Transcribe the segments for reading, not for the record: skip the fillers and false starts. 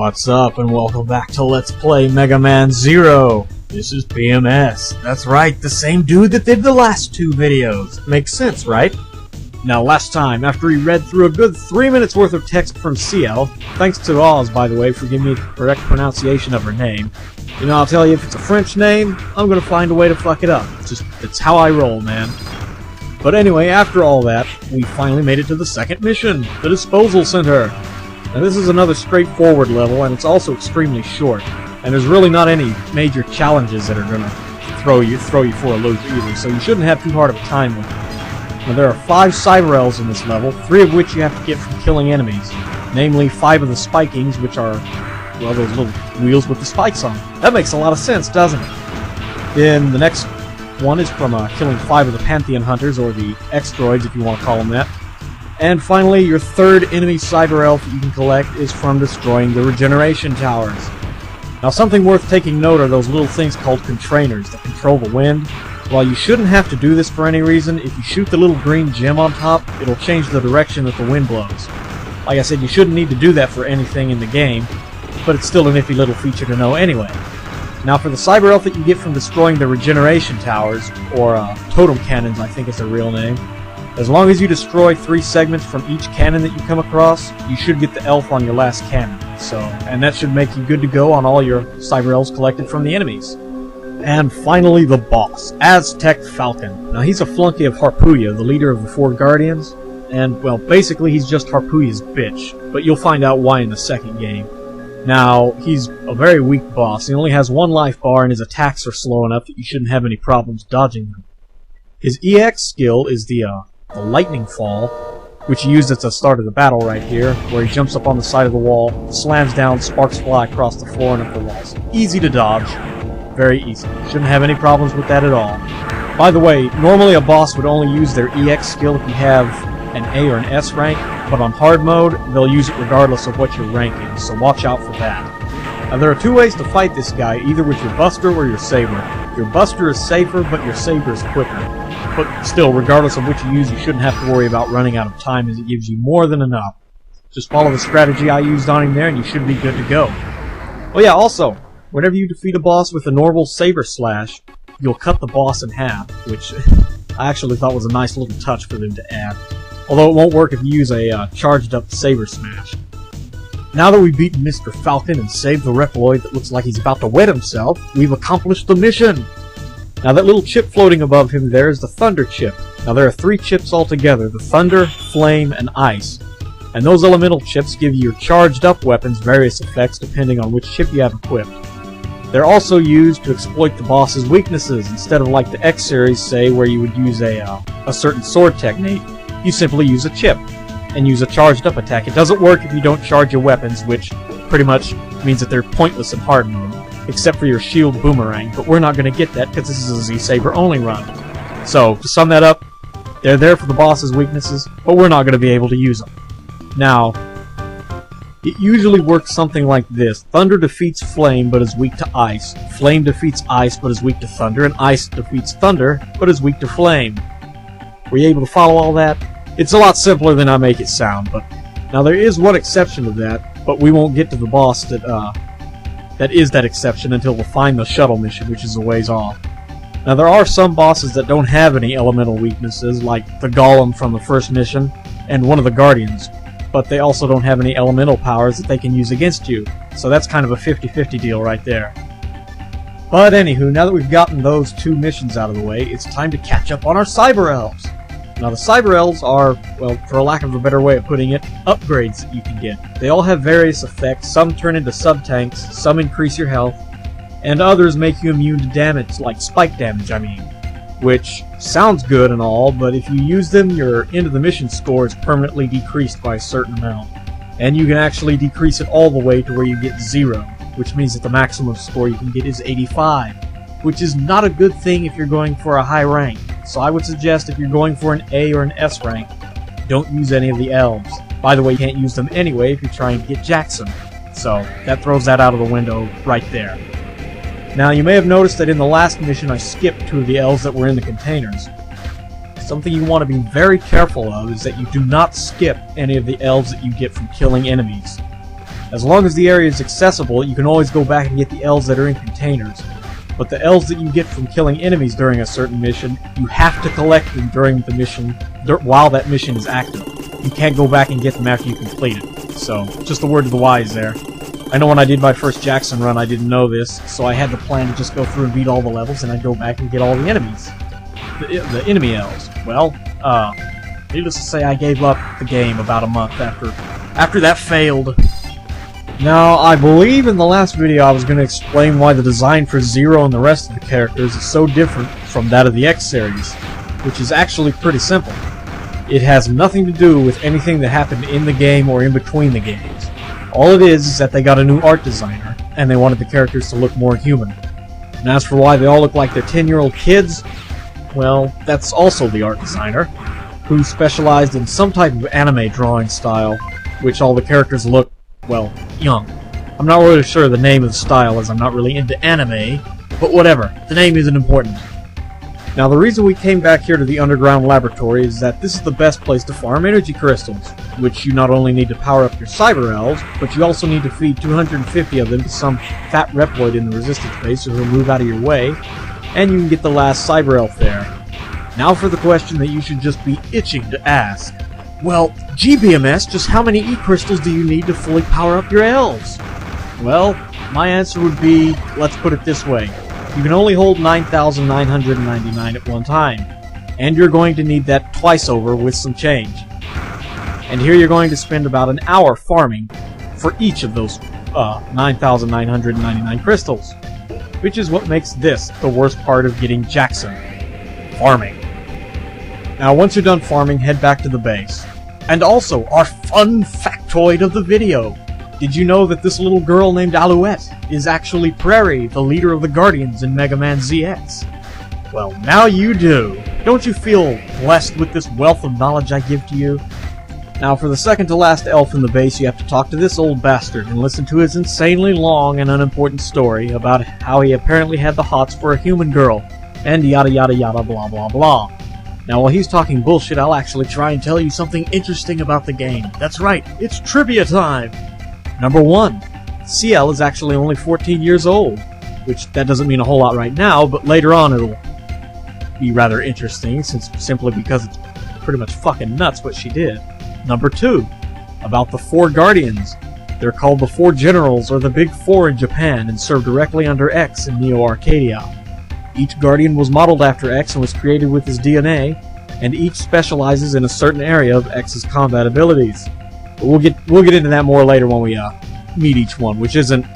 What's up, and welcome back to Let's Play Megaman Zero. This is PMS. That's right, the same dude that did the last two videos. Makes sense, right? Now, last time, after he read through a good 3 minutes worth of text from CL, thanks to Oz, by the way, for giving me the correct pronunciation of her name. You know, I'll tell you, if it's a French name, I'm gonna find a way to fuck it up. It's how I roll, man. But anyway, after all that, we finally made it to the second mission, the Disposal Center. Now this is another straightforward level, and it's also extremely short. And there's really not any major challenges that are gonna throw you for a loop either, so you shouldn't have too hard of a time with it. Now there are 5 Cyber-Elves in this level, 3 of which you have to get from killing enemies. Namely, 5 of the Spikings, which are, well, those little wheels with the spikes on them. That makes a lot of sense, doesn't it? Then the next one is from killing 5 of the Pantheon Hunters, or the X-Droids if you want to call them that. And finally, your third enemy Cyber-Elf that you can collect is from destroying the regeneration towers. Now something worth taking note are those little things called contrainers that control the wind. While you shouldn't have to do this for any reason, if you shoot the little green gem on top, it'll change the direction that the wind blows. Like I said, you shouldn't need to do that for anything in the game, but it's still a nifty little feature to know anyway. Now for the Cyber-Elf that you get from destroying the regeneration towers, or totem cannons I think is their real name, as long as you destroy 3 segments from each cannon that you come across, you should get the elf on your last cannon. And that should make you good to go on all your Cyber-Elves collected from the enemies. And finally the boss, Aztec Falcon. Now he's a flunky of Harpuya, the leader of the 4 Guardians, and well, basically he's just Harpuya's bitch, but you'll find out why in the second game. Now, he's a very weak boss. He only has 1 life bar and his attacks are slow enough that you shouldn't have any problems dodging them. His EX skill is the lightning fall, which he used at the start of the battle right here, where he jumps up on the side of the wall, slams down, sparks fly across the floor and up the walls. Easy to dodge. Very easy. Shouldn't have any problems with that at all. By the way, normally a boss would only use their EX skill if you have an A or an S rank, but on hard mode, they'll use it regardless of what your rank is, so watch out for that. Now there are 2 ways to fight this guy, either with your Buster or your Saber. Your Buster is safer, but your Saber is quicker. But still, regardless of which you use, you shouldn't have to worry about running out of time, as it gives you more than enough. Just follow the strategy I used on him there, and you should be good to go. Oh yeah, also, whenever you defeat a boss with a normal Saber Slash, you'll cut the boss in half, which I actually thought was a nice little touch for them to add. Although it won't work if you use a charged up Saber Smash. Now that we've beaten Mr. Falcon and saved the Reploid that looks like he's about to wet himself, we've accomplished the mission! Now that little chip floating above him there is the Thunder chip. Now there are 3 chips altogether, the Thunder, Flame, and Ice. And those elemental chips give your charged up weapons various effects depending on which chip you have equipped. They're also used to exploit the boss's weaknesses, instead of like the X series, say, where you would use a certain sword technique. You simply use a chip, and use a charged up attack. It doesn't work if you don't charge your weapons, which pretty much means that they're pointless in hard mode, except for your shield boomerang, but we're not going to get that because this is a Z-Saber only run. So, to sum that up, they're there for the boss's weaknesses, but we're not going to be able to use them. Now, it usually works something like this. Thunder defeats Flame, but is weak to Ice. Flame defeats Ice, but is weak to Thunder, and Ice defeats Thunder, but is weak to Flame. Were you able to follow all that? It's a lot simpler than I make it sound, but now there is one exception to that, but we won't get to the boss that is that exception until we'll find the shuttle mission, which is a ways off. Now there are some bosses that don't have any elemental weaknesses, like the Golem from the first mission, and one of the Guardians, but they also don't have any elemental powers that they can use against you, so that's kind of a 50-50 deal right there. But anywho, now that we've gotten those 2 missions out of the way, it's time to catch up on our Cyber-Elves. Now the Cyber-Elves are, well, for a lack of a better way of putting it, upgrades that you can get. They all have various effects. Some turn into sub-tanks, some increase your health, and others make you immune to damage, like spike damage, I mean. Which sounds good and all, but if you use them, your end of the mission score is permanently decreased by a certain amount. And you can actually decrease it all the way to where you get 0, which means that the maximum score you can get is 85, which is not a good thing if you're going for a high rank. So I would suggest if you're going for an A or an S rank, don't use any of the elves. By the way, you can't use them anyway if you're trying to get Jackson. So that throws that out of the window right there. Now you may have noticed that in the last mission I skipped 2 of the elves that were in the containers. Something you want to be very careful of is that you do not skip any of the elves that you get from killing enemies. As long as the area is accessible, you can always go back and get the elves that are in containers. But the elves that you get from killing enemies during a certain mission, you have to collect them during the mission, while that mission is active. You can't go back and get them after you complete it. So, just a word to the wise there. I know when I did my first Jackson run, I didn't know this, so I had the plan to just go through and beat all the levels, and I'd go back and get all the enemies. The enemy elves. Well, needless to say, I gave up the game about a month after that failed. Now, I believe in the last video I was going to explain why the design for Zero and the rest of the characters is so different from that of the X series, which is actually pretty simple. It has nothing to do with anything that happened in the game or in between the games. All it is that they got a new art designer, and they wanted the characters to look more human. And as for why they all look like they're 10-year-old kids, well, that's also the art designer, who specialized in some type of anime drawing style, which all the characters look, well, young. I'm not really sure the name of the style, as I'm not really into anime, but whatever, the name isn't important. Now, the reason we came back here to the underground laboratory is that this is the best place to farm energy crystals, which you not only need to power up your Cyber-Elves, but you also need to feed 250 of them to some fat Reploid in the resistance base so he'll move out of your way, and you can get the last Cyber-Elf there. Now for the question that you should just be itching to ask. Well, GBMS, just how many E-crystals do you need to fully power up your elves? Well, my answer would be, let's put it this way. You can only hold 9,999 at one time, and you're going to need that twice over with some change. And here you're going to spend about an hour farming for each of those 9,999 crystals, which is what makes this the worst part of getting Jackson. Farming. Now, once you're done farming, head back to the base. And also, our fun factoid of the video. Did you know that this little girl named Alouette is actually Prairie, the leader of the Guardians in Megaman ZX? Well, now you do. Don't you feel blessed with this wealth of knowledge I give to you? Now, for the second to last elf in the base, you have to talk to this old bastard and listen to his insanely long and unimportant story about how he apparently had the hots for a human girl, and yada yada yada blah blah blah. Now, while he's talking bullshit, I'll actually try and tell you something interesting about the game. That's right, it's trivia time! Number 1. CL is actually only 14 years old, which that doesn't mean a whole lot right now, but later on it'll be rather interesting, simply because it's pretty much fucking nuts what she did. Number 2. About the 4 Guardians. They're called the 4 Generals, or the Big 4 in Japan, and serve directly under X in Neo Arcadia. Each Guardian was modeled after X and was created with his DNA, and each specializes in a certain area of X's combat abilities. But we'll get into that more later when we meet each one, which isn't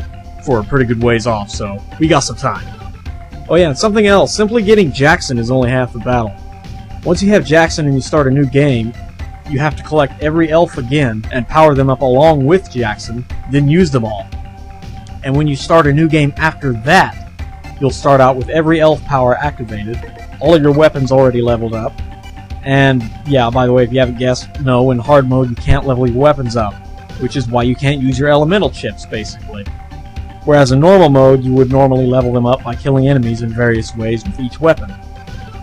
for a pretty good ways off, so we got some time. Oh yeah, and something else, simply getting Jackson is only half the battle. Once you have Jackson and you start a new game, you have to collect every elf again and power them up along with Jackson, then use them all. And when you start a new game after that, you'll start out with every elf power activated, all of your weapons already leveled up, and yeah, by the way, if you haven't guessed, no, in hard mode you can't level your weapons up, which is why you can't use your elemental chips, basically. Whereas in normal mode, you would normally level them up by killing enemies in various ways with each weapon.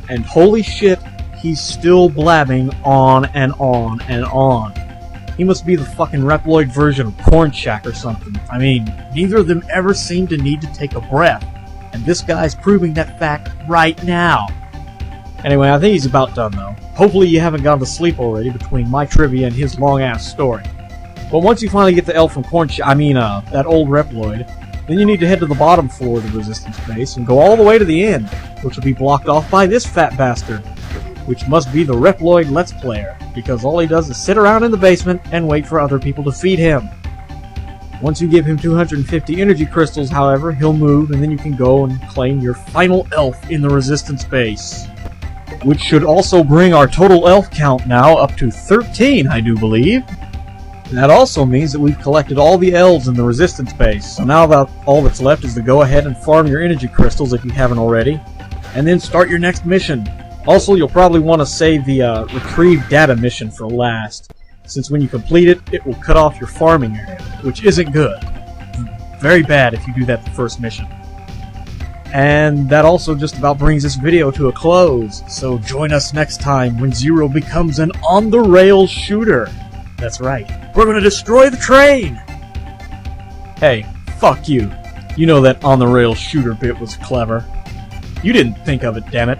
And holy shit, he's still blabbing on and on and on. He must be the fucking Reploid version of Corn Shack or something. I mean, neither of them ever seem to need to take a breath. And this guy's proving that fact right now. Anyway, I think he's about done, though. Hopefully you haven't gone to sleep already between my trivia and his long-ass story. But once you finally get the elf from that old Reploid, then you need to head to the bottom floor of the Resistance base and go all the way to the end, which will be blocked off by this fat bastard, which must be the Reploid Let's Player, because all he does is sit around in the basement and wait for other people to feed him. Once you give him 250 energy crystals, however, he'll move, and then you can go and claim your final elf in the Resistance base. Which should also bring our total elf count now up to 13, I do believe. And that also means that we've collected all the elves in the Resistance base, so now that all that's left is to go ahead and farm your energy crystals if you haven't already, and then start your next mission. Also, you'll probably want to save the retrieve data mission for last, since when you complete it, it will cut off your farming area, which isn't good. Very bad if you do that the first mission. And that also just about brings this video to a close, so join us next time when Zero becomes an on-the-rails shooter. That's right, we're gonna destroy the train! Hey, fuck you. You know that on-the-rails shooter bit was clever. You didn't think of it, damn it.